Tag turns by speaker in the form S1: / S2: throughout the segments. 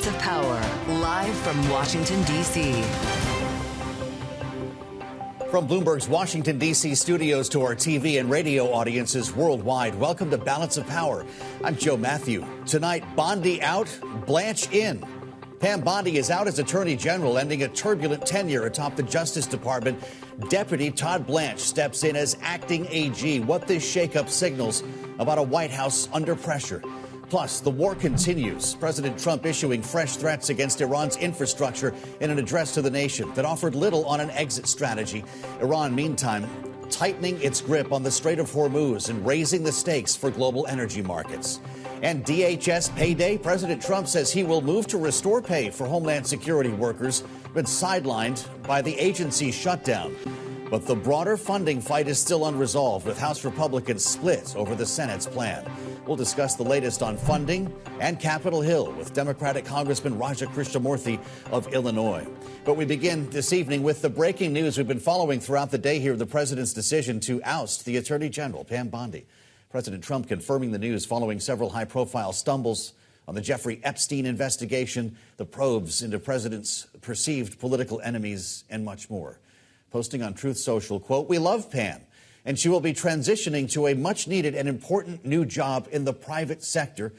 S1: Balance of Power, live from Washington, D.C.
S2: From Bloomberg's Washington, D.C. studios to our TV and radio audiences worldwide, welcome to Balance of Power. I'm Joe Matthew. Tonight, Bondi out, Blanche in. Pam Bondi is out as Attorney General, ending a turbulent tenure atop the Justice Department. Deputy Todd Blanche steps in as acting AG. What this shakeup signals about a White House under pressure. Plus, the war continues. President Trump issuing fresh threats against Iran's infrastructure in an address to the nation that offered little on an exit strategy. Iran, meantime, tightening its grip on the Strait of Hormuz and raising the stakes for global energy markets. And DHS payday, President Trump says he will move to restore pay for Homeland Security workers, but sidelined by the agency's shutdown. But the broader funding fight is still unresolved, with House Republicans split over the Senate's plan. We'll discuss the latest on funding and Capitol Hill with Democratic Congressman Raja Krishnamoorthi of Illinois. But we begin this evening with the breaking news we've been following throughout the day here, the president's decision to oust the Attorney General, Pam Bondi. President Trump confirming the news following several high-profile stumbles on the Jeffrey Epstein investigation, the probes into president's perceived political enemies, and much more. Posting on Truth Social, quote, "We love Pam, and she will be transitioning to a much-needed and important new job in the private sector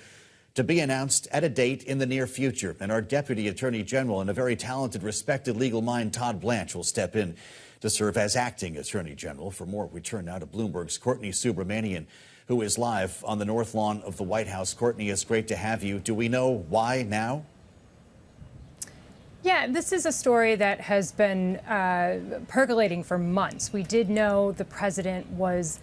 S2: to be announced at a date in the near future. And our Deputy Attorney General and a very talented, respected legal mind, Todd Blanche, will step in to serve as acting Attorney General." For more, we turn now to Bloomberg's Courtney Subramanian, who is live on the North Lawn of the White House. Courtney, it's great to have you. Do we know why now?
S3: Yeah, this is a story that has been percolating for months. We did know the president was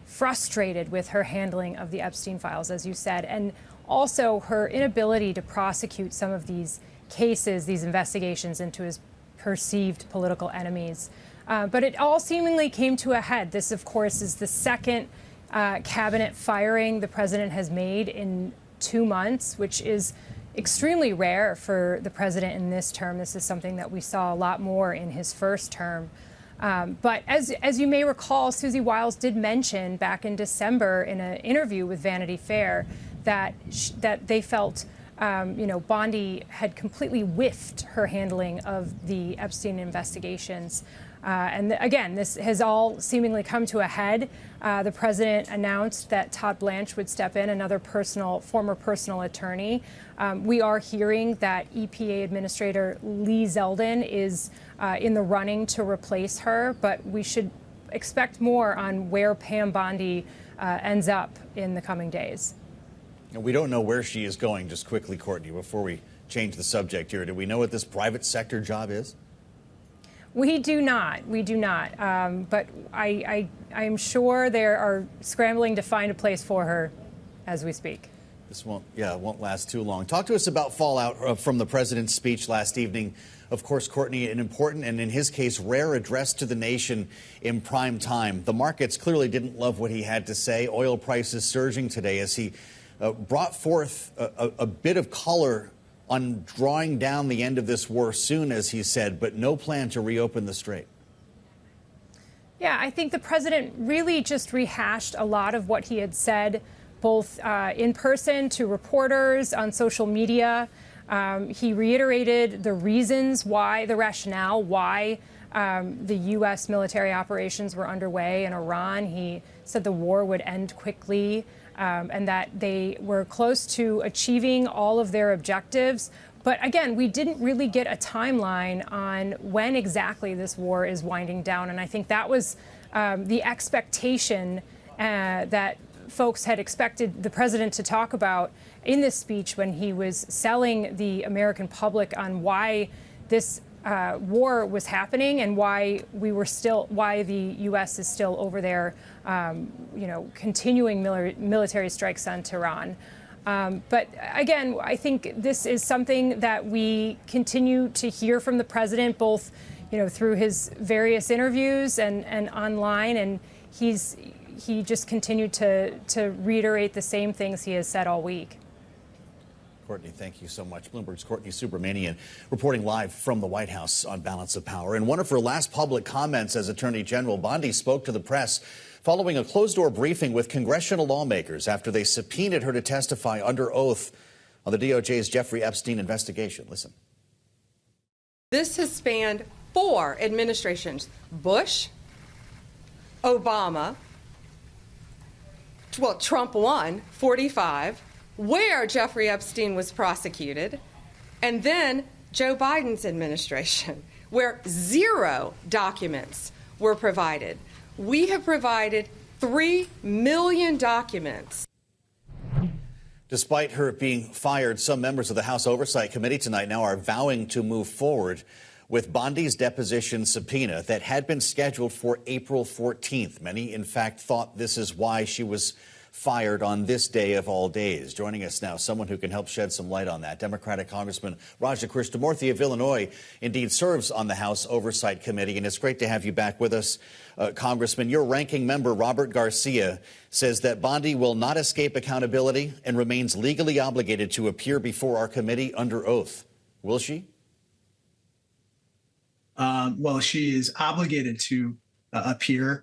S3: frustrated with her handling of the Epstein files, as you said, and also her inability to prosecute some of these cases, these investigations into his perceived political enemies. But it all seemingly came to a head. This, of course, is the second cabinet firing the president has made in 2 months, which is extremely rare for the president in this term. This is something that we saw a lot more in his first term. But as you may recall, Susie Wiles did mention back in December in an interview with Vanity Fair that they felt Bondi had completely whiffed her handling of the Epstein investigations. And again, this has all seemingly come to a head. The president announced that Todd Blanche would step in, another former personal attorney. We are hearing that EPA Administrator Lee Zeldin is in the running to replace her, but we should expect more on where Pam Bondi ends up in the coming days.
S2: And we don't know where she is going. Just quickly, Courtney, before we change the subject here, do we know what this private sector job is?
S3: We do not. We do not. But I am sure they are scrambling to find a place for her as we speak.
S2: This won't last too long. Talk to us about fallout from the president's speech last evening. Of course, Courtney, an important and, in his case, rare address to the nation in prime time. The markets clearly didn't love what he had to say. Oil prices surging today as he brought forth a bit of color on drawing down the end of this war soon, as he said, but no plan to reopen the Strait.
S3: Yeah, I think the president really just rehashed a lot of what he had said, both in person to reporters, on social media. He reiterated the reasons why, the rationale why the U.S. military operations were underway in Iran. He said the war would end quickly. And that they were close to achieving all of their objectives. But again, we didn't really get a timeline on when exactly this war is winding down. And I think that was the expectation that folks had expected the president to talk about in this speech when he was selling the American public on why this war was happening and why the U.S. is still over there, continuing military strikes on Tehran. But again, I think this is something that we continue to hear from the president, both, through his various interviews and online, and he just continued to reiterate the same things he has said all week.
S2: Courtney, thank you so much. Bloomberg's Courtney Subramanian reporting live from the White House on Balance of Power. In one of her last public comments as Attorney General, Bondi spoke to the press following a closed-door briefing with congressional lawmakers after they subpoenaed her to testify under oath on the DOJ's Jeffrey Epstein investigation. Listen.
S4: This has spanned 4 administrations: Bush, Obama, well, Trump 1, 45, where Jeffrey Epstein was prosecuted, and then Joe Biden's administration, where 0 documents were provided. We have provided 3 million documents.
S2: Despite her being fired, some members of the House Oversight Committee tonight now are vowing to move forward with Bondi's deposition subpoena that had been scheduled for April 14th. Many, in fact, thought this is why she was fired on this day of all days. Joining us now, someone who can help shed some light on that, Democratic Congressman Raja Krishnamoorthi of Illinois indeed serves on the House Oversight Committee, and it's great to have you back with us, Congressman. Your ranking member, Robert Garcia, says that Bondi will not escape accountability and remains legally obligated to appear before our committee under oath. Will she?
S5: Well, she is obligated to appear.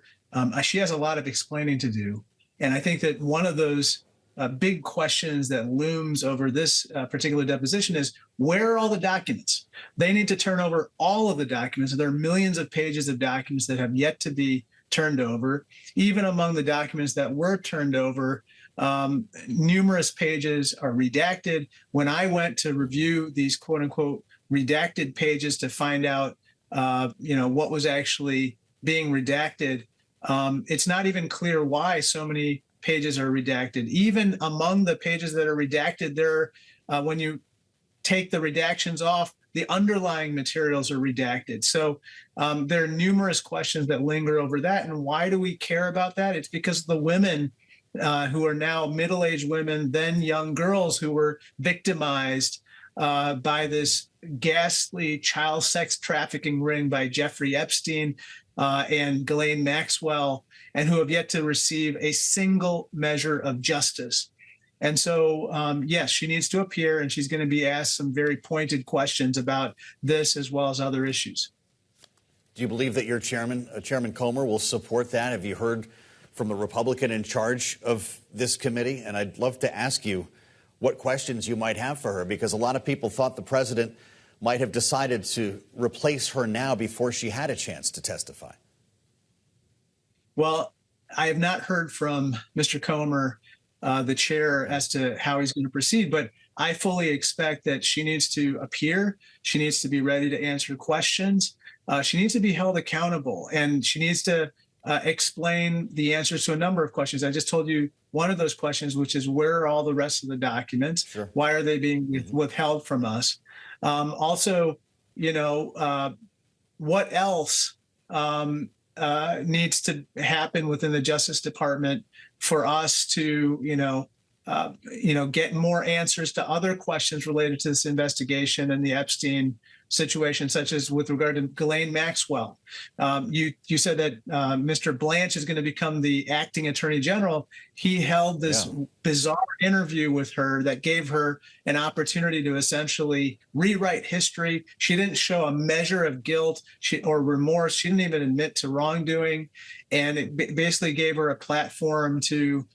S5: She has a lot of explaining to do. And I think that one of those big questions that looms over this particular deposition is, where are all the documents? They need to turn over all of the documents. There are millions of pages of documents that have yet to be turned over. Even among the documents that were turned over, numerous pages are redacted. When I went to review these quote unquote redacted pages to find out what was actually being redacted, it's not even clear why so many pages are redacted. Even among the pages that are redacted, when you take the redactions off, the underlying materials are redacted. So there are numerous questions that linger over that. And why do we care about that? It's because the women who are now middle-aged women, then young girls who were victimized by this ghastly child sex trafficking ring by Jeffrey Epstein and Ghislaine Maxwell, and who have yet to receive a single measure of justice. And so, yes, she needs to appear, and she's going to be asked some very pointed questions about this as well as other issues.
S2: Do you believe that your chairman, Chairman Comer, will support that? Have you heard from the Republican in charge of this committee? And I'd love to ask you what questions you might have for her, because a lot of people thought the president might have decided to replace her now before she had a chance to testify.
S5: Well, I have not heard from Mr. Comer, the chair, as to how he's going to proceed, but I fully expect that she needs to appear. She needs to be ready to answer questions. She needs to be held accountable, and she needs to explain the answers to a number of questions. I just told you one of those questions, which is, where are all the rest of the documents? Sure. Why are they being withheld from us? Also, what else needs to happen within the Justice Department for us to, get more answers to other questions related to this investigation and the Epstein situation, such as with regard to Ghislaine Maxwell. You said that Mr. Blanche is going to become the acting attorney general. He held this bizarre interview with her that gave her an opportunity to essentially rewrite history. She didn't show a measure of guilt or remorse. She didn't even admit to wrongdoing. And it basically gave her a platform to,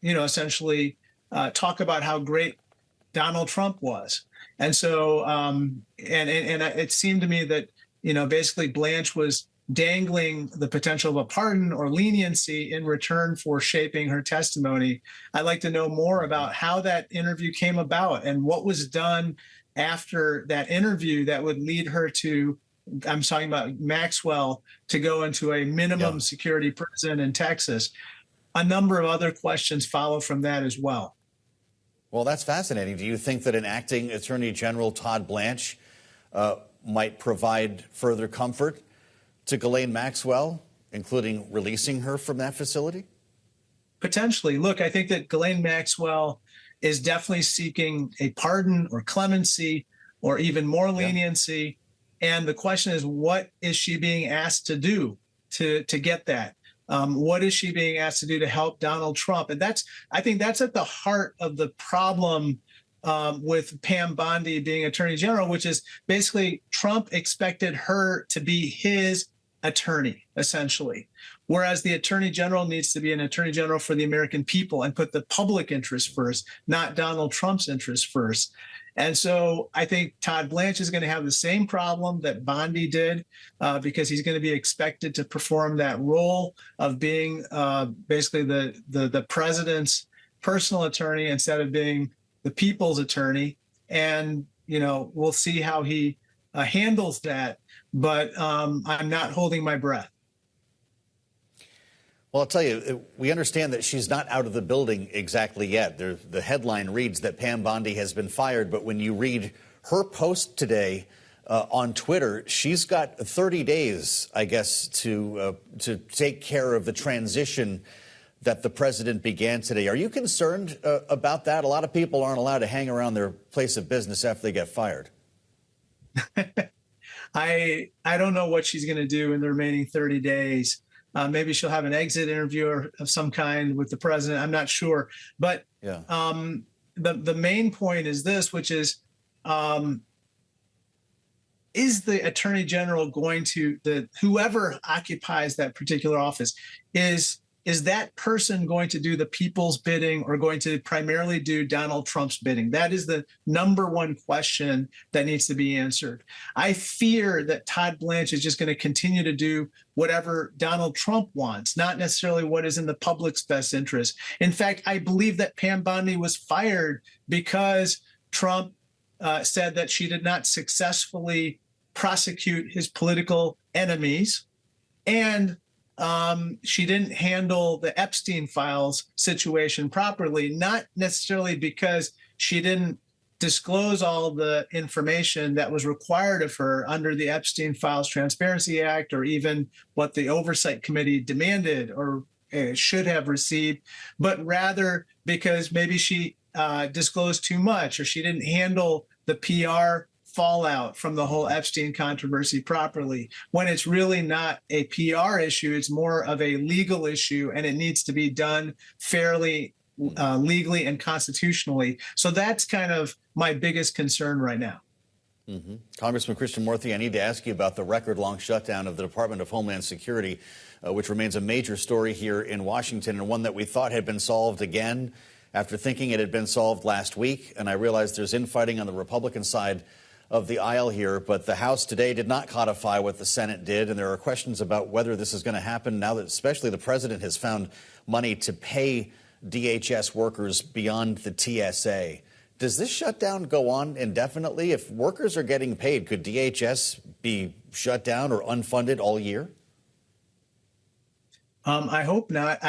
S5: essentially talk about how great Donald Trump was. And so, and it seemed to me that, basically Blanche was dangling the potential of a pardon or leniency in return for shaping her testimony. I'd like to know more about how that interview came about and what was done after that interview that would lead her to, I'm talking about Maxwell, to go into a minimum security prison in Texas. A number of other questions follow from that as well.
S2: Well, that's fascinating. Do you think that an acting Attorney General, Todd Blanche, might provide further comfort to Ghislaine Maxwell, including releasing her from that facility?
S5: Potentially. Look, I think that Ghislaine Maxwell is definitely seeking a pardon or clemency or even more leniency. And the question is, what is she being asked to do to get that? What is she being asked to do to help Donald Trump? And I think that's at the heart of the problem with Pam Bondi being Attorney General, which is basically Trump expected her to be his attorney, essentially. Whereas the attorney general needs to be an attorney general for the American people and put the public interest first, not Donald Trump's interest first. And so I think Todd Blanche is going to have the same problem that Bondi did, because he's going to be expected to perform that role of being basically the president's personal attorney instead of being the people's attorney. And, we'll see how he handles that. But I'm not holding my breath.
S2: Well, I'll tell you, we understand that she's not out of the building exactly yet. The headline reads that Pam Bondi has been fired, but when you read her post today on Twitter, she's got 30 days, I guess, to take care of the transition that the president began today. Are you concerned about that? A lot of people aren't allowed to hang around their place of business after they get fired.
S5: I don't know what she's going to do in the remaining 30 days. Maybe she'll have an exit interview of some kind with the president. I'm not sure. But yeah. The main point is this, which is the attorney general going to whoever occupies that particular office, is that person going to do the people's bidding or going to primarily do Donald Trump's bidding? That is the number one question that needs to be answered. I fear that Todd Blanche is just going to continue to do whatever Donald Trump wants, not necessarily what is in the public's best interest. In fact, I believe that Pam Bondi was fired because Trump said that she did not successfully prosecute his political enemies, and she didn't handle the Epstein files situation properly, not necessarily because she didn't disclose all the information that was required of her under the Epstein Files Transparency Act, or even what the Oversight Committee demanded or should have received, but rather because maybe she disclosed too much, or she didn't handle the PR fallout from the whole Epstein controversy properly, when it's really not a PR issue. It's more of a legal issue, and it needs to be done fairly, legally and constitutionally. So that's kind of my biggest concern right now.
S2: Mm-hmm. Congressman Krishnamoorthi, I need to ask you about the record-long shutdown of the Department of Homeland Security, which remains a major story here in Washington, and one that we thought had been solved again after thinking it had been solved last week. And I realize there's infighting on the Republican side of the aisle here, but the House today did not codify what the Senate did, and there are questions about whether this is going to happen now that especially the president has found money to pay DHS workers beyond the TSA. Does this shutdown go on indefinitely? If workers are getting paid, could DHS be shut down or unfunded all year?
S5: I hope not.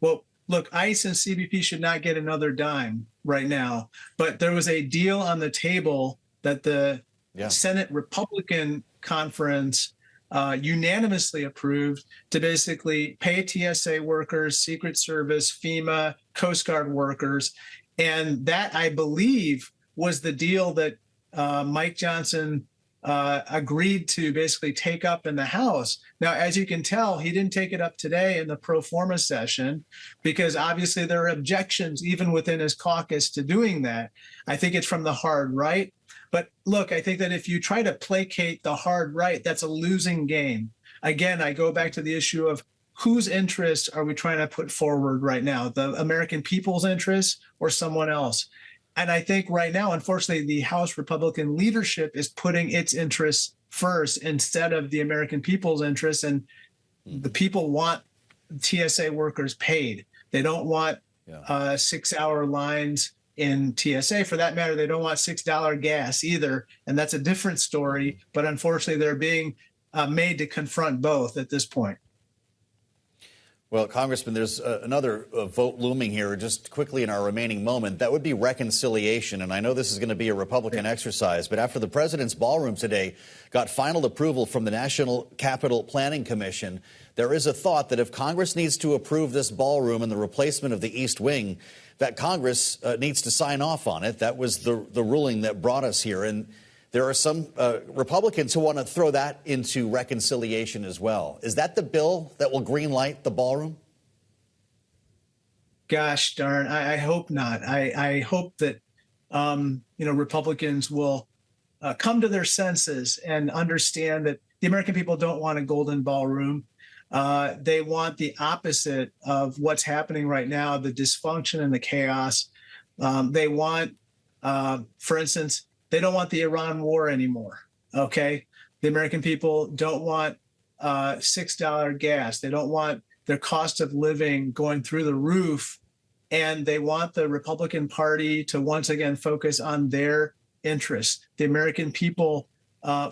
S5: Well, look, ICE and CBP should not get another dime right now, but there was a deal on the table that the Senate Republican conference unanimously approved to basically pay TSA workers, Secret Service, FEMA, Coast Guard workers. And that, I believe, was the deal that Mike Johnson agreed to basically take up in the House. Now, as you can tell, he didn't take it up today in the pro forma session, because obviously there are objections even within his caucus to doing that. I think it's from the hard right. But look, I think that if you try to placate the hard right, that's a losing game. Again, I go back to the issue of whose interests are we trying to put forward right now, the American people's interests or someone else? And I think right now, unfortunately, the House Republican leadership is putting its interests first instead of the American people's interests. And the people want TSA workers paid. They don't want 6-hour lines in TSA. For that matter, they don't want $6 gas either. And that's a different story. But unfortunately, they're being made to confront both at this point.
S2: Well, Congressman, there's another vote looming here just quickly in our remaining moment. That would be reconciliation. And I know this is going to be a Republican exercise, but after the president's ballroom today got final approval from the National Capital Planning Commission, there is a thought that if Congress needs to approve this ballroom and the replacement of the East Wing, that Congress needs to sign off on it. That was the ruling that brought us here. And there are some Republicans who want to throw that into reconciliation as well. Is that the bill that will greenlight the ballroom? Gosh
S5: darn, I hope not. I hope that Republicans will come to their senses and understand that the American people don't want a golden ballroom. They want the opposite of what's happening right now, the dysfunction and the chaos. They want, for instance, they don't want the Iran war anymore. Okay. The American people don't want $6 gas. They don't want their cost of living going through the roof. And they want the Republican Party to once again focus on their interests. The American people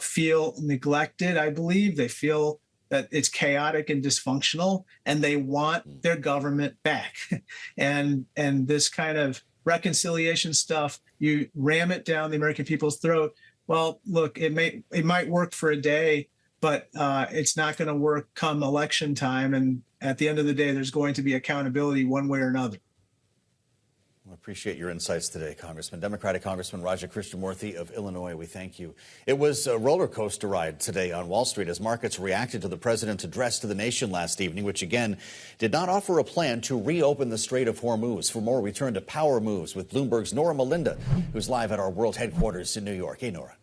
S5: feel neglected, I believe. They feel that it's chaotic and dysfunctional, and they want their government back. and this kind of reconciliation stuff, you ram it down the American people's throat. Well, look, it might work for a day, but it's not going to work come election time. And at the end of the day, there's going to be accountability one way or another.
S2: I appreciate your insights today, Congressman. Democratic Congressman Raja Krishnamoorthi of Illinois, we thank you. It was a roller coaster ride today on Wall Street as markets reacted to the president's address to the nation last evening, which again did not offer a plan to reopen the Strait of Hormuz. For more, we turn to power moves with Bloomberg's Nora Melinda, who's live at our world headquarters in New York. Hey, Nora.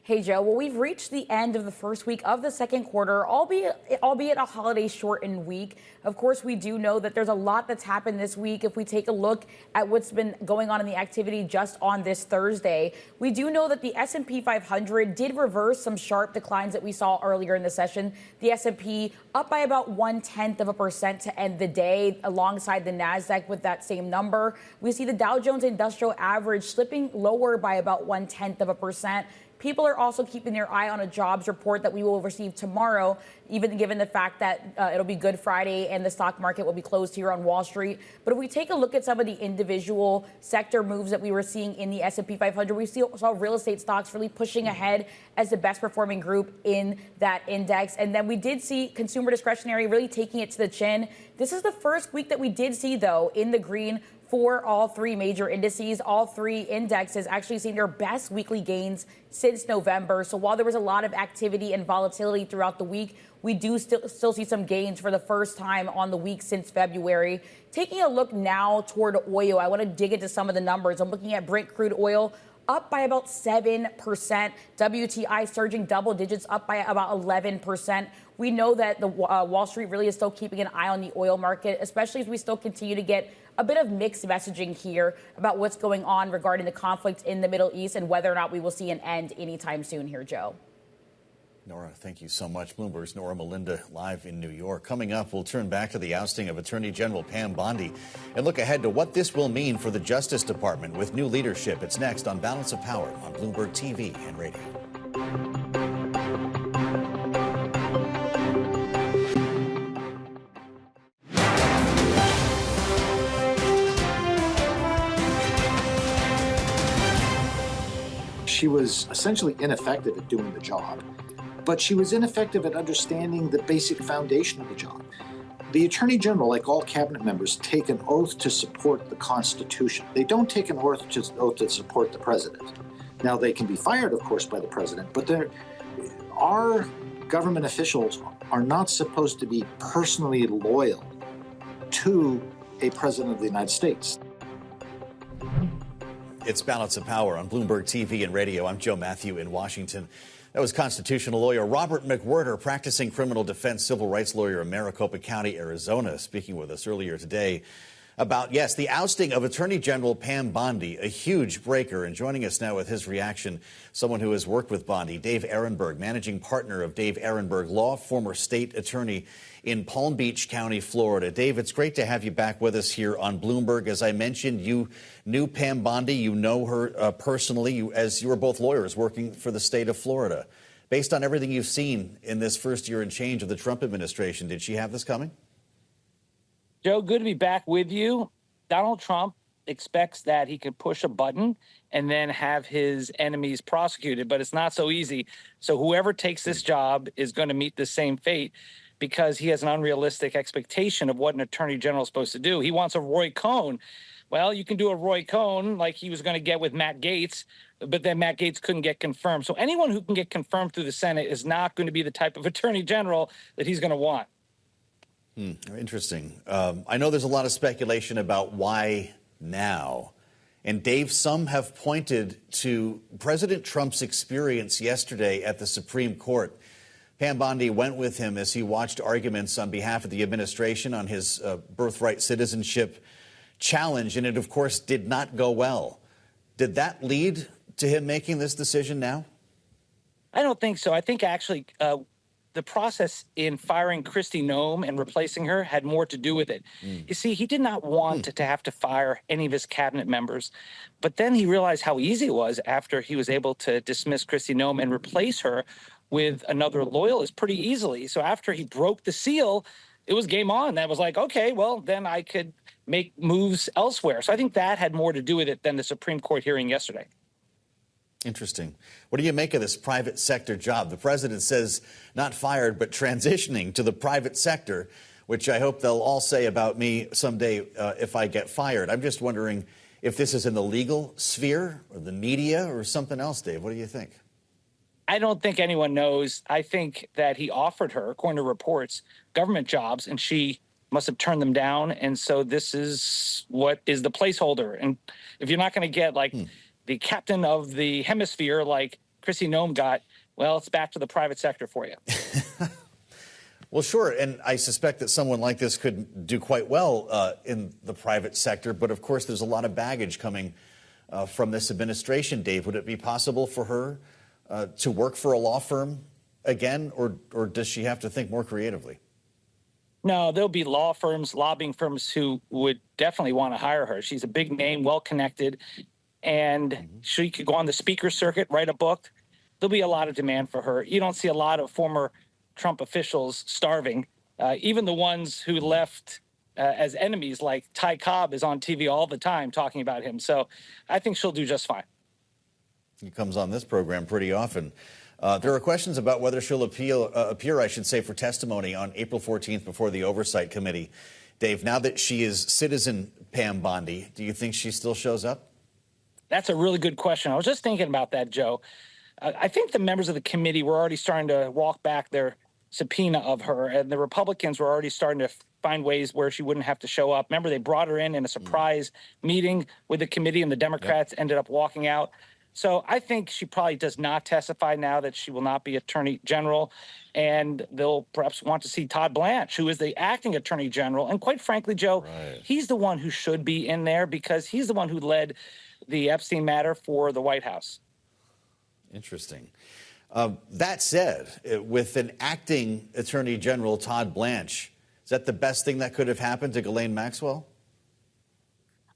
S6: Hey, Joe. Well, we've reached the end of the first week of the second quarter, albeit a holiday-shortened week. Of course, we do know that there's a lot that's happened this week. If we take a look at what's been going on in the activity just on this Thursday, we do know that the S&P 500 did reverse some sharp declines that we saw earlier in the session. The S&P up by about 0.1% to end the day, alongside the Nasdaq with that same number. We see the Dow Jones Industrial Average slipping lower by about 0.1%. People are also keeping their eye on a jobs report that we will receive tomorrow, even given the fact that it'll be Good Friday and the stock market will be closed here on Wall Street. But if we take a look at some of the individual sector moves that we were seeing in the S&P 500, we saw real estate stocks really pushing ahead as the best performing group in that index. And then we did see consumer discretionary really taking it to the chin. This is the first week that we did see, though, in the green for all three major indices. All three indexes actually seeing their best weekly gains since November. So while there was a lot of activity and volatility throughout the week, we do still see some gains for the first time on the week since February. Taking a look now toward oil, I want to dig into some of the numbers. I'm looking at Brent crude oil up by about 7%. WTI surging double digits, up by about 11%. We know that the Wall Street really is still keeping an eye on the oil market, especially as we still continue to get a bit of mixed messaging here about what's going on regarding the conflict in the Middle East and whether or not we will see an end anytime soon here, Joe.
S2: Nora, thank you so much. Bloomberg's Nora Melinda live in New York. Coming up, we'll turn back to the ousting of Attorney General Pam Bondi and look ahead to what this will mean for the Justice Department with new leadership. It's next on Balance of Power on Bloomberg TV and radio.
S7: She was essentially ineffective at doing the job, but she was ineffective at understanding the basic foundation of the job. The Attorney General, like all cabinet members, take an oath to support the Constitution. They don't take an oath to support the president. Now, they can be fired, of course, by the president, but our government officials are not supposed to be personally loyal to a president of the United States.
S2: It's Balance of Power on Bloomberg TV and radio. I'm Joe Matthew in Washington. That was constitutional lawyer Robert McWhirter, practicing criminal defense civil rights lawyer in Maricopa County, Arizona, speaking with us earlier today about, yes, the ousting of Attorney General Pam Bondi, a huge breaker. And joining us now with his reaction, someone who has worked with Bondi, Dave Aronberg, managing partner of Dave Aronberg Law, former state attorney in Palm Beach County, Florida. Dave, it's great to have you back with us here on Bloomberg. As I mentioned, you knew Pam Bondi. You know her personally, as you were both lawyers working for the state of Florida. Based on everything you've seen in this first year and change of the Trump administration, did she have this coming?
S8: Joe, good to be back with you. Donald Trump expects that he can push a button and then have his enemies prosecuted, but it's not so easy. So whoever takes this job is going to meet the same fate because he has an unrealistic expectation of what an attorney general is supposed to do. He wants a Roy Cohn. Well, you can do a Roy Cohn like he was going to get with Matt Gaetz, but then Matt Gaetz couldn't get confirmed. So anyone who can get confirmed through the Senate is not going to be the type of attorney general that he's going to want.
S2: Interesting. I know there's a lot of speculation about why now. And Dave, some have pointed to President Trump's experience yesterday at the Supreme Court, Pam Bondi went with him as he watched arguments on behalf of the administration on his birthright citizenship challenge, and it, of course, did not go well. Did that lead to him making this decision now?
S8: I don't think so. I think actually the process in firing Kristi Noem and replacing her had more to do with it. You see, he did not want to have to fire any of his cabinet members, but then he realized how easy it was after he was able to dismiss Kristi Noem and replace her with another loyalist pretty easily. So after he broke the seal, it was game on. That was like, okay, well, then I could make moves elsewhere. So I think that had more to do with it than the Supreme Court hearing yesterday.
S2: Interesting. What do you make of this private sector job? The president says not fired, but transitioning to the private sector, which I hope they'll all say about me someday if I get fired. I'm just wondering if this is in the legal sphere or the media or something else, Dave. What do you think?
S8: I don't think anyone knows. I think that he offered her, according to reports, government jobs, and she must have turned them down. And so this is what is the placeholder. And if you're not going to get like the captain of the hemisphere like Kristi Noem got, well, it's back to the private sector for you.
S2: Well, sure. And I suspect that someone like this could do quite well in the private sector. But of course, there's a lot of baggage coming from this administration. Dave, would it be possible for her to work for a law firm again, or does she have to think more creatively?
S8: No, there'll be law firms, lobbying firms who would definitely want to hire her. She's a big name, well-connected, and she could go on the speaker circuit, write a book. There'll be a lot of demand for her. You don't see a lot of former Trump officials starving. Even the ones who left as enemies, like Ty Cobb, is on TV all the time talking about him. So I think she'll do just fine.
S2: He comes on this program pretty often. There are questions about whether she'll appear, I should say, for testimony on April 14th before the Oversight Committee. Dave, now that she is citizen Pam Bondi, do you think she still shows up?
S8: That's a really good question. I was just thinking about that, Joe. I think the members of the committee were already starting to walk back their subpoena of her, and the Republicans were already starting to find ways where she wouldn't have to show up. Remember, they brought her in a surprise meeting with the committee, and the Democrats ended up walking out. So I think she probably does not testify now that she will not be Attorney General, and they'll perhaps want to see Todd Blanche, who is the acting Attorney General. And quite frankly, Joe, he's the one who should be in there because he's the one who led the Epstein matter for the White House.
S2: Interesting. That said, with an acting Attorney General, Todd Blanche, is that the best thing that could have happened to Ghislaine Maxwell?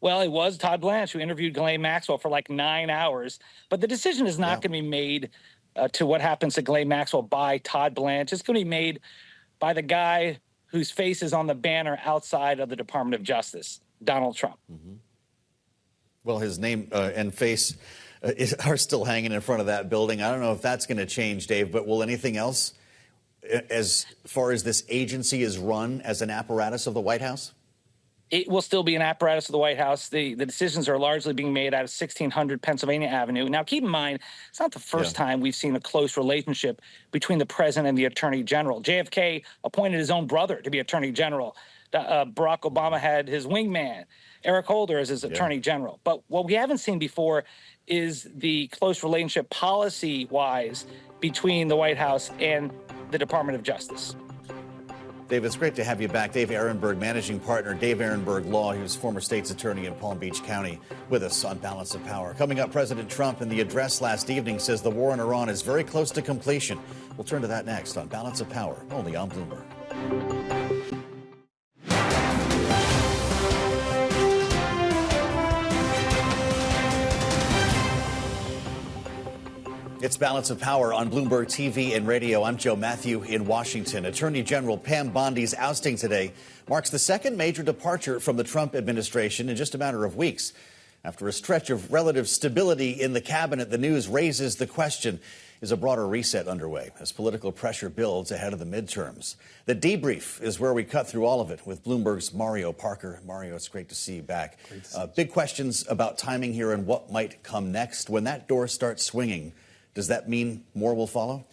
S8: Well, it was Todd Blanche who interviewed Ghislaine Maxwell for like 9 hours. But the decision is not going to be made to what happens to Ghislaine Maxwell by Todd Blanche. It's going to be made by the guy whose face is on the banner outside of the Department of Justice, Donald Trump.
S2: Well, his name and face are still hanging in front of that building. I don't know if that's going to change, Dave, but will anything else, as far as this agency is run as an apparatus of the White House?
S8: It will still be an apparatus of the White House. The decisions are largely being made out of 1600 Pennsylvania Avenue. Now, keep in mind, it's not the first time we've seen a close relationship between the president and the attorney general. JFK appointed his own brother to be attorney general. Barack Obama had his wingman, Eric Holder, as his attorney general. But what we haven't seen before is the close relationship policy-wise between the White House and the Department of Justice.
S2: Dave, it's great to have you back. Dave Aronberg, managing partner, Dave Aronberg Law. He was former state's attorney in Palm Beach County, with us on Balance of Power. Coming up, President Trump in the address last evening says the war in Iran is very close to completion. We'll turn to that next on Balance of Power, only on Bloomberg. It's Balance of Power on Bloomberg TV and radio. I'm Joe Matthew in Washington. Attorney General Pam Bondi's ousting today marks the second major departure from the Trump administration in just a matter of weeks. After a stretch of relative stability in the cabinet, the news raises the question, is a broader reset underway as political pressure builds ahead of the midterms? The Debrief is where we cut through all of it with Bloomberg's Mario Parker. Mario, it's great to see you back. Big questions about timing here and what might come next. When that door starts swinging, does that mean more will follow?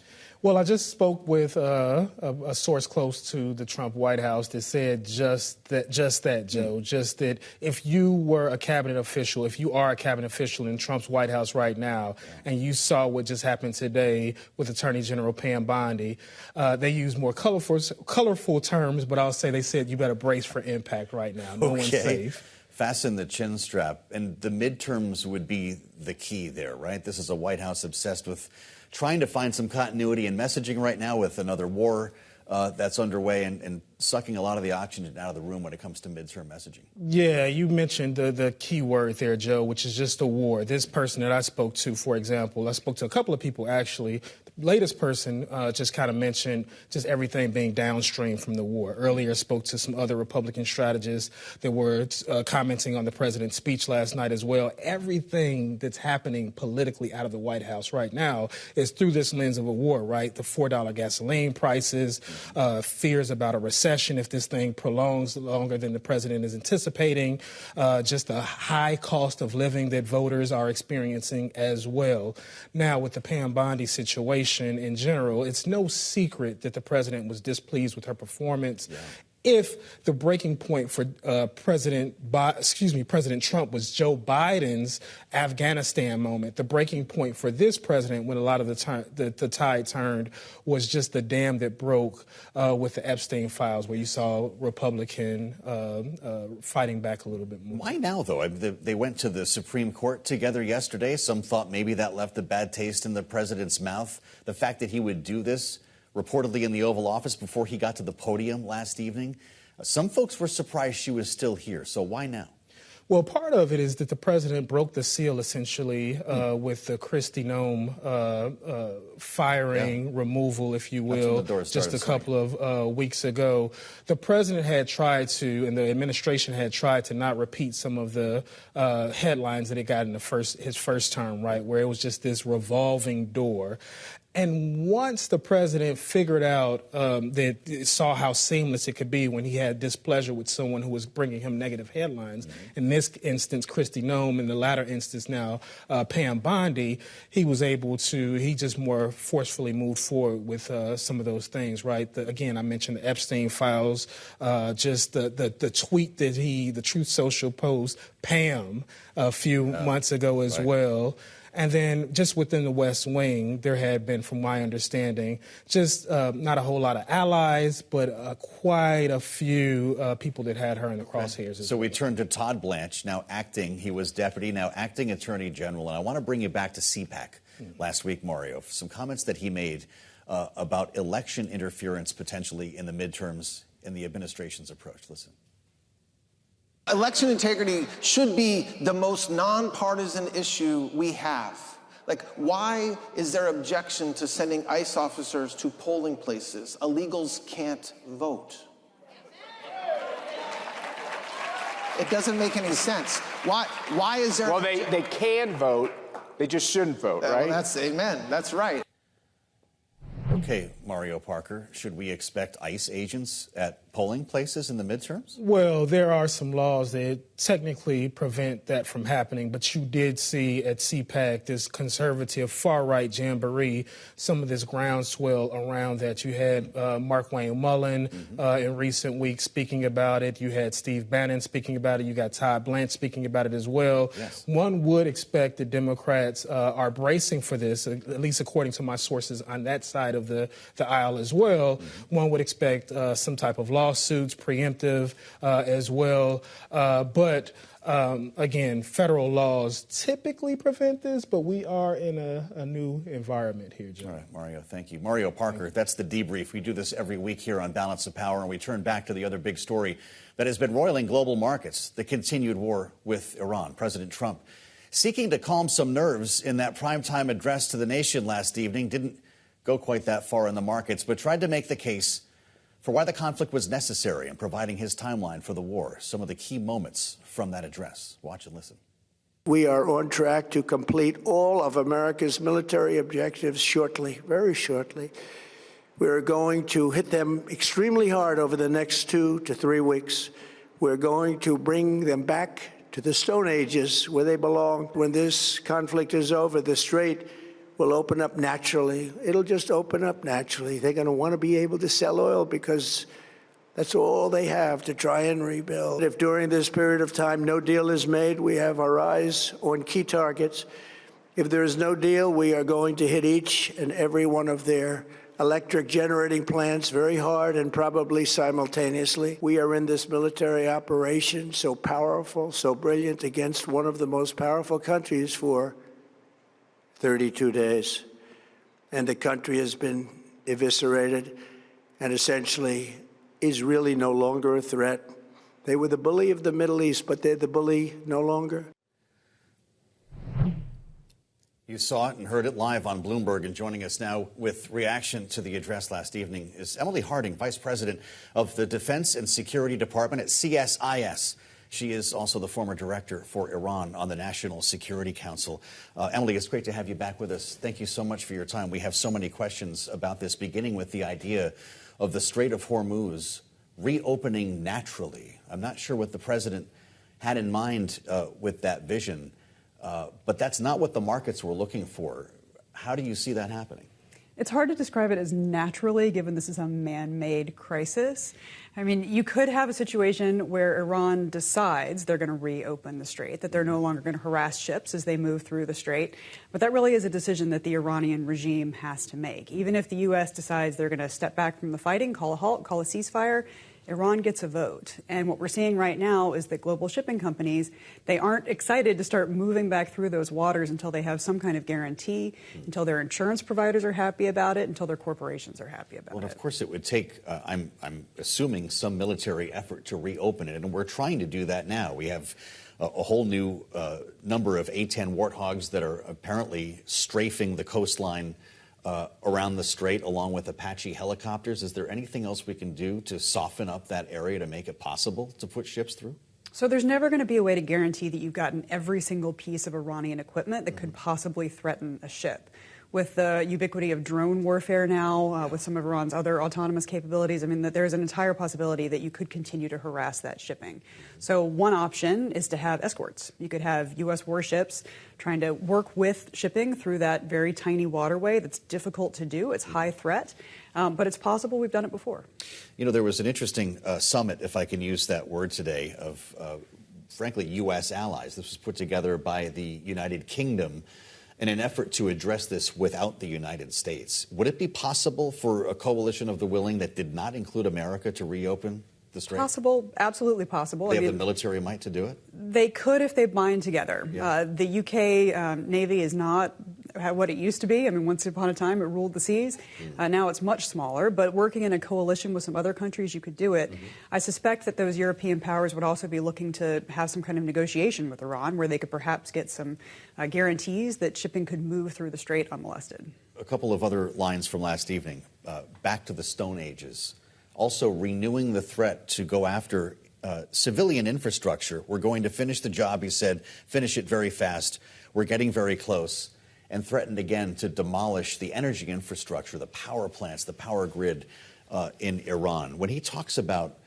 S9: Well, I just spoke with a source close to the Trump White House that said just that, Joe, just that if you were a cabinet official, if you are a cabinet official in Trump's White House right now, and you saw what just happened today with Attorney General Pam Bondi, they use more colorful terms, but I'll say they said you better brace for impact right now. No one's safe.
S2: Fasten the chin strap. And the midterms would be the key there, right? This is a White House obsessed with trying to find some continuity in messaging right now with another war that's underway and sucking a lot of the oxygen out of the room when it comes to midterm messaging.
S9: Yeah, you mentioned the key word there, Joe, which is just a war. This person that I spoke to, for example, I spoke to a couple of people actually. The latest person just kind of mentioned just everything being downstream from the war. Earlier spoke to some other Republican strategists that were commenting on the president's speech last night as well. Everything that's happening politically out of the White House right now is through this lens of a war, right? The $4 gasoline prices, fears about a recession if this thing prolongs longer than the president is anticipating, just the high cost of living that voters are experiencing as well. Now, with the Pam Bondi situation in general, it's no secret that the president was displeased with her performance. Yeah. If the breaking point for President Trump was Joe Biden's Afghanistan moment, the breaking point for this president when a lot of the tide turned was just the dam that broke with the Epstein files, where you saw Republican fighting back a little bit more.
S2: Why now, though? I mean, they went to the Supreme Court together yesterday. Some thought maybe that left a bad taste in the president's mouth. The fact that he would do this reportedly in the Oval Office before he got to the podium last evening. Some folks were surprised she was still here. So why now?
S9: Well, part of it is that the president broke the seal, essentially, with the Kristi Noem firing, removal, if you will, just a couple of weeks ago. The president had tried to, and the administration had tried to not repeat some of the headlines that it got in his first term, right, where it was just this revolving door. And once the president figured out saw how seamless it could be when he had displeasure with someone who was bringing him negative headlines, in this instance, Kristi Noem, in the latter instance now, Pam Bondi, he just more forcefully moved forward with some of those things, right? Again, I mentioned the Epstein files, just the tweet that the Truth Social post, Pam, a few months ago as well. And then just within the West Wing, there had been, from my understanding, just not a whole lot of allies, but quite a few people that had her in the crosshairs.
S2: So we turn to Todd Blanche, now acting. He was deputy, now acting attorney general. And I want to bring you back to CPAC last week, Mario. Some comments that he made about election interference potentially in the midterms in the administration's approach. Listen.
S10: Election integrity should be the most nonpartisan issue we have. Like, why is there objection to sending ICE officers to polling places? Illegals can't vote. It doesn't make any sense. Why is there...
S11: Well, they can vote. They just shouldn't vote, right?
S10: Amen. That's right.
S2: Okay, Mario Parker, should we expect ICE agents at polling places in the midterms?
S9: Well, there are some laws that technically prevent that from happening, but you did see at CPAC this conservative far-right jamboree, some of this groundswell around that. You had Markwayne Mullin in recent weeks speaking about it. You had Steve Bannon speaking about it. You got Todd Blanche speaking about it as well. Yes. One would expect that Democrats are bracing for this, at least according to my sources on that side of the aisle as well. One would expect some type of lawsuits, preemptive as well. But again, federal laws typically prevent this, but we are in a new environment here, Joe.
S2: All right, Mario, thank you. Mario Parker, that's the debrief. We do this every week here on Balance of Power, and we turn back to the other big story that has been roiling global markets, the continued war with Iran. President Trump, seeking to calm some nerves in that primetime address to the nation last evening, didn't go quite that far in the markets, but tried to make the case for why the conflict was necessary and providing his timeline for the war. Some of the key moments from that address. Watch and listen.
S12: We are on track to complete all of America's military objectives shortly, very shortly. We're going to hit them extremely hard over the next 2 to 3 weeks. We're going to bring them back to the Stone Ages where they belong. When this conflict is over, the Strait will open up naturally. It'll just open up naturally. They're going to want to be able to sell oil because that's all they have to try and rebuild. If during this period of time no deal is made, we have our eyes on key targets. If there is no deal, we are going to hit each and every one of their electric generating plants very hard and probably simultaneously. We are in this military operation so powerful, so brilliant against one of the most powerful countries for 32 days. And the country has been eviscerated and essentially is really no longer a threat. They were the bully of the Middle East, but they're the bully no longer.
S2: You saw it and heard it live on Bloomberg, and joining us now with reaction to the address last evening is Emily Harding, Vice President of the Defense and Security Department at CSIS. She is also the former director for Iran on the National Security Council. Emily, it's great to have you back with us. Thank you so much for your time. We have so many questions about this, beginning with the idea of the Strait of Hormuz reopening naturally. I'm not sure what the president had in mind with that vision. But that's not what the markets were looking for. How do you see that happening?
S13: It's hard to describe it as naturally, given this is a man-made crisis. I mean, you could have a situation where Iran decides they're going to reopen the Strait, that they're no longer going to harass ships as they move through the Strait. But that really is a decision that the Iranian regime has to make. Even if the U.S. decides they're going to step back from the fighting, call a halt, call a ceasefire, Iran gets a vote. And what we're seeing right now is that global shipping companies, they aren't excited to start moving back through those waters until they have some kind of guarantee, until their insurance providers are happy about it, until their corporations are happy about it.
S2: Well, of course, it would take, I'm assuming, some military effort to reopen it. And we're trying to do that now. We have a whole new number of A-10 Warthogs that are apparently strafing the coastline around the Strait, along with Apache helicopters. Is there anything else we can do to soften up that area to make it possible to put ships through?
S13: So there's never going to be a way to guarantee that you've gotten every single piece of Iranian equipment that could possibly threaten a ship. With the ubiquity of drone warfare now, with some of Iran's other autonomous capabilities, I mean, that there's an entire possibility that you could continue to harass that shipping. So one option is to have escorts. You could have U.S. warships trying to work with shipping through that very tiny waterway that's difficult to do. It's high threat, but it's possible. We've done it before.
S2: You know, there was an interesting summit, if I can use that word today, of, frankly, U.S. allies. This was put together by the United Kingdom in an effort to address this without the United States. Would it be possible for a coalition of the willing that did not include America to reopen the Strait?
S13: Possible, absolutely possible.
S2: They have the military might to do it?
S13: They could if they bind together.
S2: Yeah.
S13: The UK Navy is not what it used to be. I mean, once upon a time, it ruled the seas. Now it's much smaller, but working in a coalition with some other countries, you could do it. I suspect that those European powers would also be looking to have some kind of negotiation with Iran where they could perhaps get some guarantees that shipping could move through the Strait unmolested.
S2: A couple of other lines from last evening. Back to the Stone Ages. Also renewing the threat to go after civilian infrastructure. We're going to finish the job, he said, finish it very fast. We're getting very close. And threatened again to demolish the energy infrastructure, the power plants, the power grid in Iran. When he talks about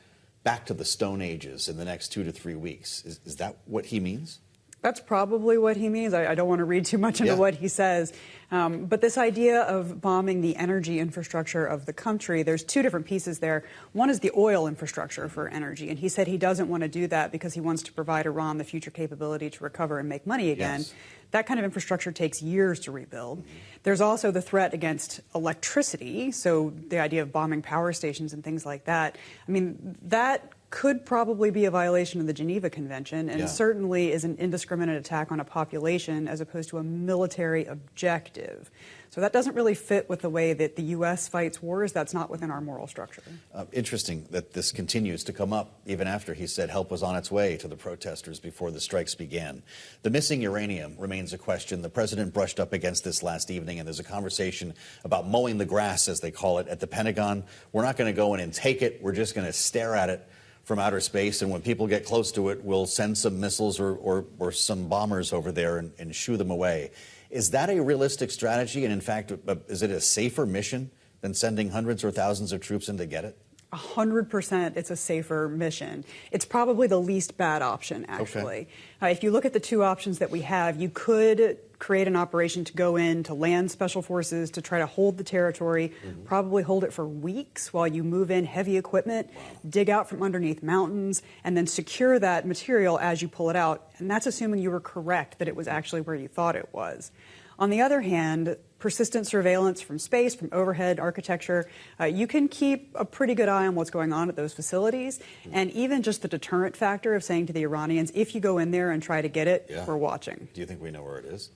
S2: back to the Stone Ages in the next 2 to 3 weeks, is that what he means?
S13: That's probably what he means. I don't want to read too much into what he says. But this idea of bombing the energy infrastructure of the country, there's two different pieces there. One is the oil infrastructure for energy. And he said he doesn't want to do that because he wants to provide Iran the future capability to recover and make money again. Yes. That kind of infrastructure takes years to rebuild. There's also the threat against electricity. So the idea of bombing power stations and things like that. I mean, that could probably be a violation of the Geneva Convention, and certainly is an indiscriminate attack on a population as opposed to a military objective. So that doesn't really fit with the way that the U.S. fights wars. That's not within our moral structure.
S2: Interesting that this continues to come up, even after he said help was on its way to the protesters before the strikes began. The missing uranium remains a question. The president brushed up against this last evening, and there's a conversation about mowing the grass, as they call it, at the Pentagon. We're not going to go in and take it. We're just going to stare at it from outer space, and when people get close to it, we'll send some missiles or some bombers over there and shoo them away. Is that a realistic strategy? And in fact, is it a safer mission than sending hundreds or thousands of troops in to get it?
S13: 100% it's a safer mission. It's probably the least bad option, actually. Okay. If you look at the two options that we have, you could create an operation to go in, to land special forces, to try to hold the territory, probably hold it for weeks while you move in heavy equipment, dig out from underneath mountains, and then secure that material as you pull it out. And that's assuming you were correct that it was actually where you thought it was. On the other hand, persistent surveillance from space, from overhead architecture, you can keep a pretty good eye on what's going on at those facilities. And even just the deterrent factor of saying to the Iranians, if you go in there and try to get it, we're watching.
S2: Do you think we know where it is?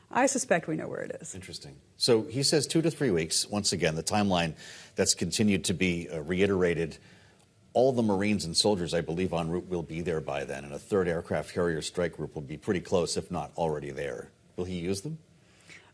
S13: I suspect we know where it is.
S2: Interesting. So he says 2 to 3 weeks. Once again, the timeline that's continued to be reiterated. All the Marines and soldiers, I believe, en route will be there by then. And a third aircraft carrier strike group will be pretty close, if not already there. Will he use them?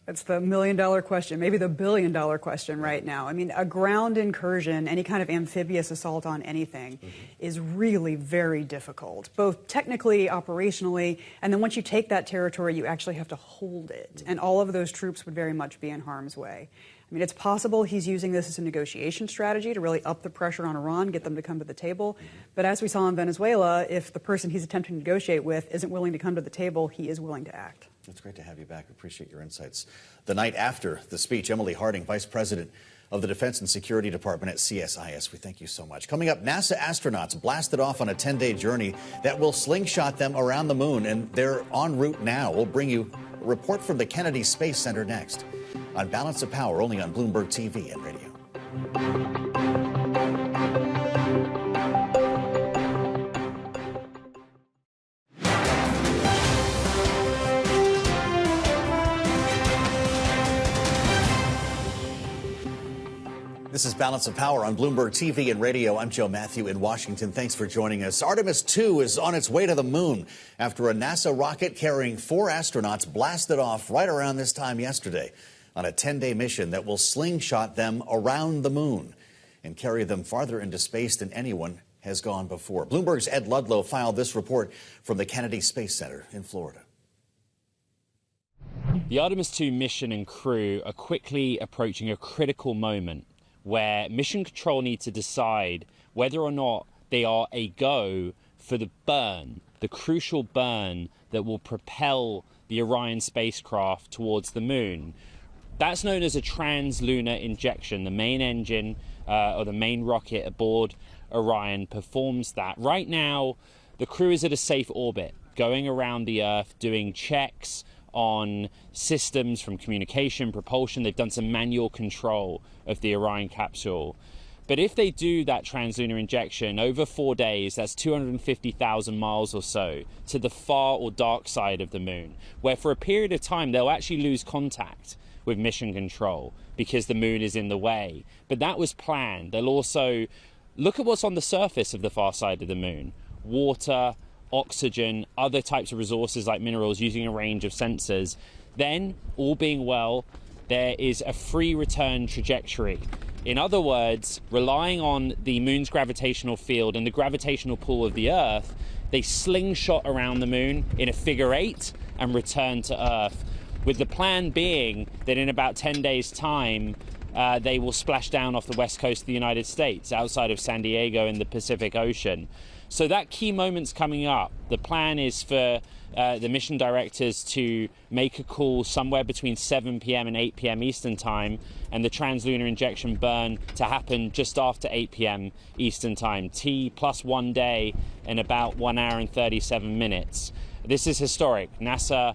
S13: It's the $1 million question, maybe the $1 billion question right now. I mean, a ground incursion, any kind of amphibious assault on anything is really very difficult, both technically, operationally, and then once you take that territory, you actually have to hold it. And all of those troops would very much be in harm's way. I mean, it's possible he's using this as a negotiation strategy to really up the pressure on Iran, get them to come to the table. But as we saw in Venezuela, if the person he's attempting to negotiate with isn't willing to come to the table, he is willing to act.
S2: It's great to have you back. Appreciate your insights. The night after the speech, Emily Harding, Vice President of the Defense and Security Department at CSIS. We thank you so much. Coming up, NASA astronauts blasted off on a 10-day journey that will slingshot them around the moon, and they're en route now. We'll bring you a report from the Kennedy Space Center next on Balance of Power, only on Bloomberg TV and radio. This is Balance of Power on Bloomberg TV and radio. I'm Joe Matthew in Washington. Thanks for joining us. Artemis 2 is on its way to the moon after a NASA rocket carrying 4 astronauts blasted off right around this time yesterday on a 10-day mission that will slingshot them around the moon and carry them farther into space than anyone has gone before. Bloomberg's Ed Ludlow filed this report from the Kennedy Space Center in Florida.
S14: The Artemis 2 mission and crew are quickly approaching a critical moment where mission control need to decide whether or not they are a go for the burn, the crucial burn that will propel the Orion spacecraft towards the moon. That's known as a translunar injection. The main engine or the main rocket aboard Orion performs that. Right now, the crew is at a safe orbit, going around the Earth, doing checks on systems from communication, propulsion. They've done some manual control of the Orion capsule. But if they do that translunar injection over 4 days, that's 250,000 miles or so to the far or dark side of the moon, where for a period of time they'll actually lose contact with mission control because the moon is in the way. But that was planned. They'll also look at what's on the surface of the far side of the moon: water, oxygen, other types of resources like minerals, using a range of sensors. Then, all being well, there is a free return trajectory. In other words, relying on the moon's gravitational field and the gravitational pull of the Earth, they slingshot around the moon in a figure 8 and return to Earth, with the plan being that in about 10 days' time, they will splash down off the west coast of the United States, outside of San Diego in the Pacific Ocean. So that key moment's coming up. The plan is for the mission directors to make a call somewhere between 7 p.m. and 8 p.m. Eastern Time, and the translunar injection burn to happen just after 8 p.m. Eastern Time. T plus 1 day and about 1 hour and 37 minutes. This is historic. NASA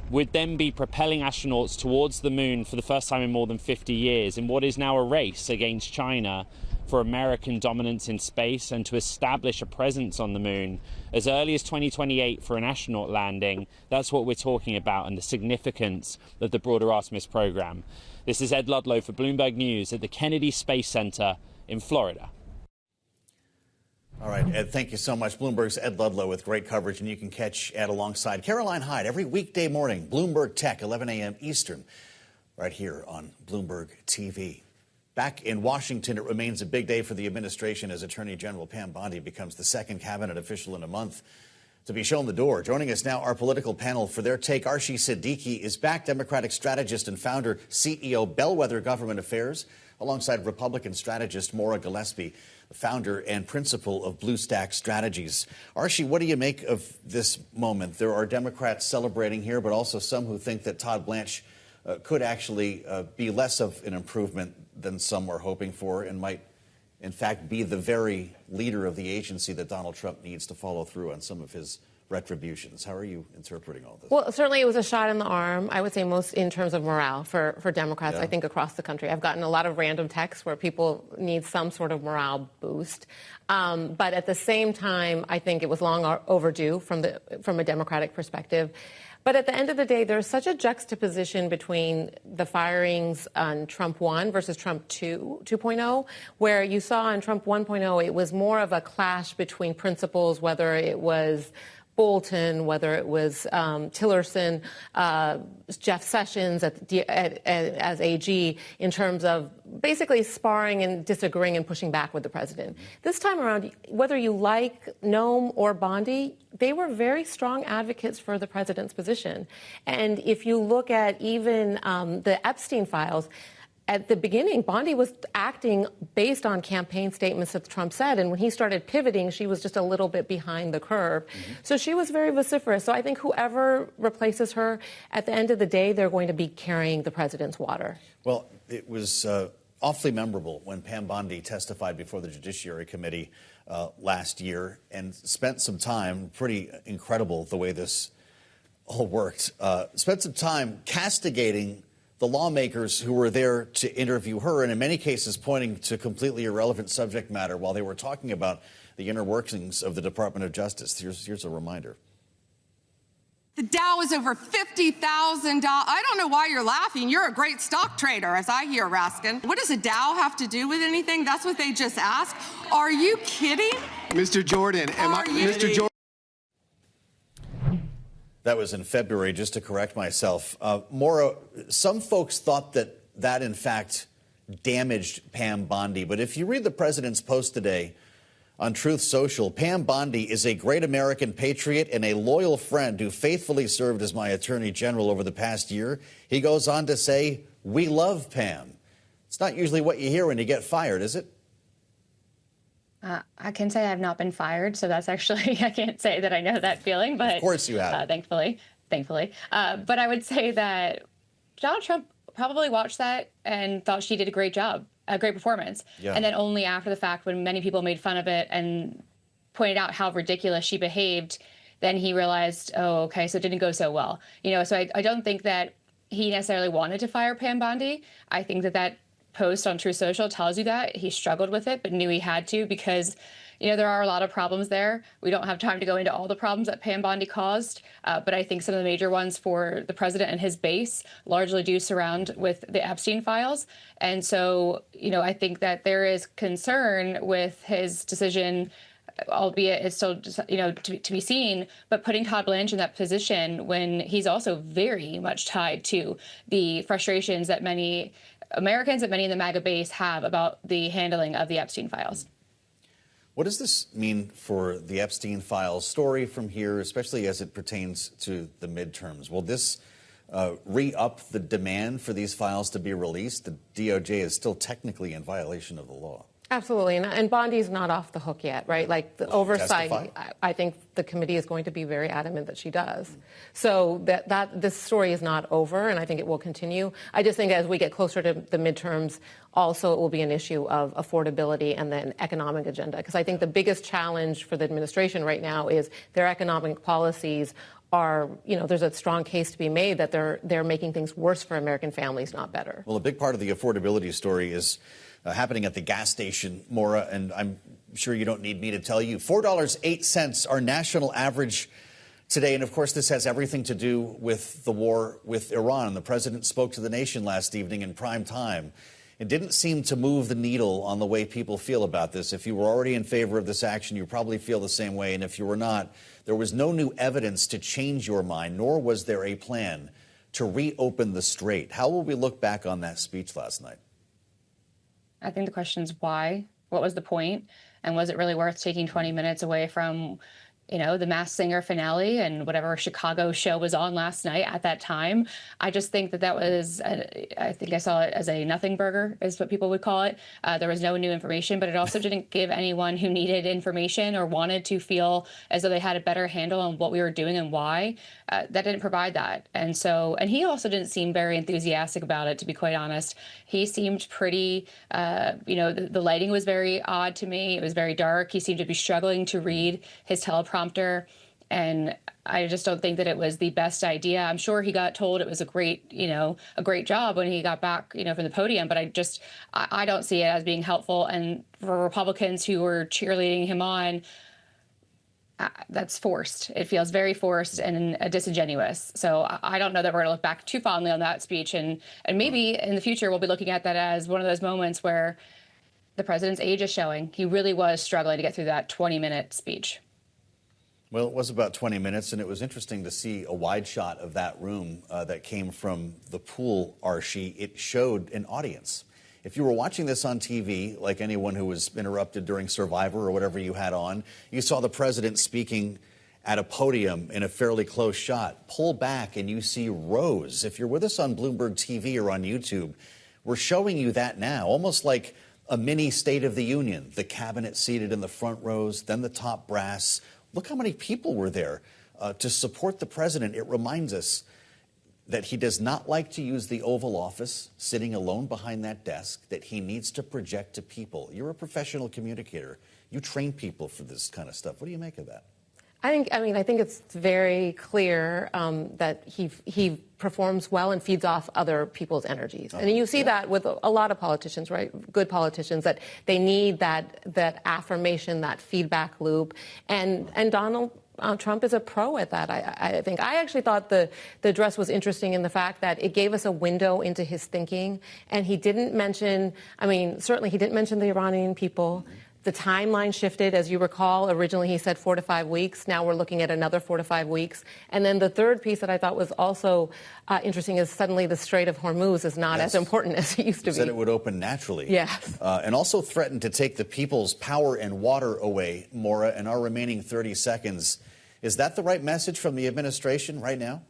S14: would then be propelling astronauts towards the moon for the first time in more than 50 years in what is now a race against China for American dominance in space and to establish a presence on the moon as early as 2028 for an astronaut landing. That's what we're talking about, and the significance of the broader Artemis program. This is Ed Ludlow for Bloomberg News at the Kennedy Space Center in Florida.
S2: All right, Ed, thank you so much. Bloomberg's Ed Ludlow with great coverage, and you can catch Ed alongside Caroline Hyde every weekday morning, Bloomberg Tech, 11 a.m. Eastern, right here on Bloomberg TV. Back in Washington, it remains a big day for the administration as Attorney General Pam Bondi becomes the second cabinet official in a month to be shown the door. Joining us now, our political panel for their take. Arshi Siddiqui is back, Democratic strategist and founder, CEO, Bellwether Government Affairs, alongside Republican strategist Maura Gillespie. founder and principal of Blue Stack Strategies. Archie, what do you make of this moment? There are Democrats celebrating here, but also some who think that Todd Blanche could actually be less of an improvement than some were hoping for and might, in fact, be the very leader of the agency that Donald Trump needs to follow through on some of his retributions. How are you interpreting all this?
S15: Well, certainly it was a shot in the arm, I would say, most in terms of morale for Democrats, I think, across the country. I've gotten a lot of random texts where people need some sort of morale boost. But at the same time, I think it was long overdue from a Democratic perspective. But at the end of the day, there's such a juxtaposition between the firings on Trump 1 versus Trump 2.0, where you saw on Trump 1.0, it was more of a clash between principles, whether it was Bolton, whether it was Tillerson, Jeff Sessions as AG, in terms of basically sparring and disagreeing and pushing back with the president. This time around, whether you like Noem or Bondi, they were very strong advocates for the president's position. And if you look at even the Epstein files, at the beginning, Bondi was acting based on campaign statements that Trump said. And when he started pivoting, she was just a little bit behind the curve. So she was very vociferous. So I think whoever replaces her, at the end of the day, they're going to be carrying the president's water.
S2: Well, it was awfully memorable when Pam Bondi testified before the Judiciary Committee last year and spent some time, pretty incredible the way this all worked, spent some time castigating the lawmakers who were there to interview her, and in many cases pointing to completely irrelevant subject matter while they were talking about the inner workings of the Department of Justice. Here's a reminder.
S16: The Dow is over $50,000. I don't know why you're laughing. You're a great stock trader, as I hear, Raskin. What does a Dow have to do with anything? That's what they just asked. Are you kidding?
S17: Mr. Jordan, Mr. Jordan.
S2: That was in February, just to correct myself. Maura, some folks thought that in fact damaged Pam Bondi. But if you read the president's post today on Truth Social, Pam Bondi is a great American patriot and a loyal friend who faithfully served as my attorney general over the past year. He goes on to say, "We love Pam." It's not usually what you hear when you get fired, is it?
S18: I can say I've not been fired, so that's actually, I can't say that I know that feeling, but
S2: of course you have.
S18: Thankfully. But I would say that Donald Trump probably watched that and thought she did a great job, a great performance. Yeah. And then only after the fact, when many people made fun of it and pointed out how ridiculous she behaved, then he realized, oh, okay, so it didn't go so well. So I don't think that he necessarily wanted to fire Pam Bondi. I think that post on True Social tells you that he struggled with it, but knew he had to because, there are a lot of problems there. We don't have time to go into all the problems that Pam Bondi caused, but I think some of the major ones for the president and his base largely do surround with the Epstein files. And so, I think that there is concern with his decision, albeit it's still, to be seen, but putting Todd Blanche in that position when he's also very much tied to the frustrations that many Americans and many in the MAGA base have about the handling of the Epstein files.
S2: What does this mean for the Epstein files story from here, especially as it pertains to the midterms? Will this re-up the demand for these files to be released? The DOJ is still technically in violation of the law.
S15: Absolutely. And Bondi's not off the hook yet, right? Like the oversight, I think the committee is going to be very adamant that she does. So that this story is not over, and I think it will continue. I just think as we get closer to the midterms, also it will be an issue of affordability and then economic agenda. Because I think the biggest challenge for the administration right now is their economic policies are, there's a strong case to be made that they're making things worse for American families, not better.
S2: Well, a big part of the affordability story is happening at the gas station, Maura, and I'm sure you don't need me to tell you. $4.08, our national average today. And of course, this has everything to do with the war with Iran. The president spoke to the nation last evening in prime time. It didn't seem to move the needle on the way people feel about this. If you were already in favor of this action, you probably feel the same way. And if you were not, there was no new evidence to change your mind, nor was there a plan to reopen the Strait. How will we look back on that speech last night?
S18: I think the question is why? What was the point? And was it really worth taking 20 minutes away from the Masked Singer finale and whatever Chicago show was on last night at that time. I just think that was, I think I saw it as a nothing burger, is what people would call it. There was no new information, but it also didn't give anyone who needed information or wanted to feel as though they had a better handle on what we were doing and why. That didn't provide that. And he also didn't seem very enthusiastic about it, to be quite honest. He seemed pretty, the lighting was very odd to me. It was very dark. He seemed to be struggling to read his teleprompter. And I just don't think that it was the best idea. I'm sure he got told it was a great job when he got back, from the podium. But I don't see it as being helpful. And for Republicans who were cheerleading him on, that's forced. It feels very forced and disingenuous. So I don't know that we're going to look back too fondly on that speech. And maybe in the future, we'll be looking at that as one of those moments where the president's age is showing. He really was struggling to get through that 20-minute speech.
S2: Well, it was about 20 minutes, and it was interesting to see a wide shot of that room that came from the pool, Archie. It showed an audience. If you were watching this on TV, like anyone who was interrupted during Survivor or whatever you had on, you saw the president speaking at a podium in a fairly close shot. Pull back and you see rows. If you're with us on Bloomberg TV or on YouTube, we're showing you that now, almost like a mini State of the Union. The cabinet seated in the front rows, then the top brass. Look how many people were there to support the president. It reminds us that he does not like to use the Oval Office, sitting alone behind that desk, that he needs to project to people. You're a professional communicator. You train people for this kind of stuff. What do you make of that?
S15: I think it's very clear that he performs well and feeds off other people's energies. And you see that with a lot of politicians, right? Good politicians, that they need that affirmation, that feedback loop. And Donald Trump is a pro at that, I think. I actually thought the address was interesting in the fact that it gave us a window into his thinking. And he didn't mention, certainly he didn't mention the Iranian people. The timeline shifted. As you recall, originally he said 4 to 5 weeks. Now we're looking at another 4 to 5 weeks. And then the third piece that I thought was also interesting is suddenly the Strait of Hormuz is not as important as it used to be.
S2: Said it would open naturally.
S15: Yes.
S2: And also threatened to take the people's power and water away, Maura, in our remaining 30 seconds. Is that the right message from the administration right now?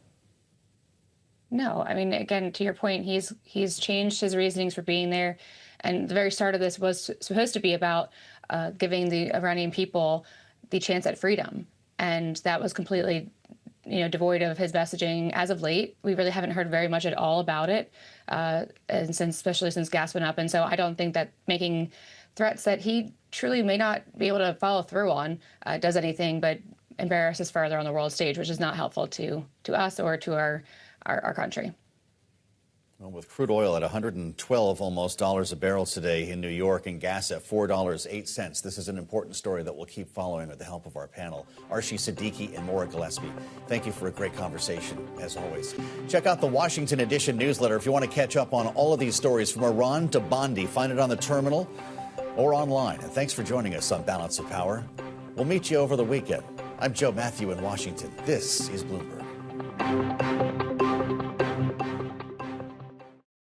S18: No. Again, to your point, he's changed his reasonings for being there. And the very start of this was supposed to be about giving the Iranian people the chance at freedom. And that was completely, devoid of his messaging as of late. We really haven't heard very much at all about it, especially since gas went up. And so I don't think that making threats that he truly may not be able to follow through on does anything but embarrass us further on the world stage, which is not helpful to us or to our country.
S2: Well, with crude oil at $112 almost a barrel today in New York and gas at $4.08, this is an important story that we'll keep following with the help of our panel, Archie Siddiqui and Maura Gillespie. Thank you for a great conversation, as always. Check out the Washington Edition newsletter if you want to catch up on all of these stories from Iran to Bondi. Find it on the terminal or online. And thanks for joining us on Balance of Power. We'll meet you over the weekend. I'm Joe Matthew in Washington. This is Bloomberg.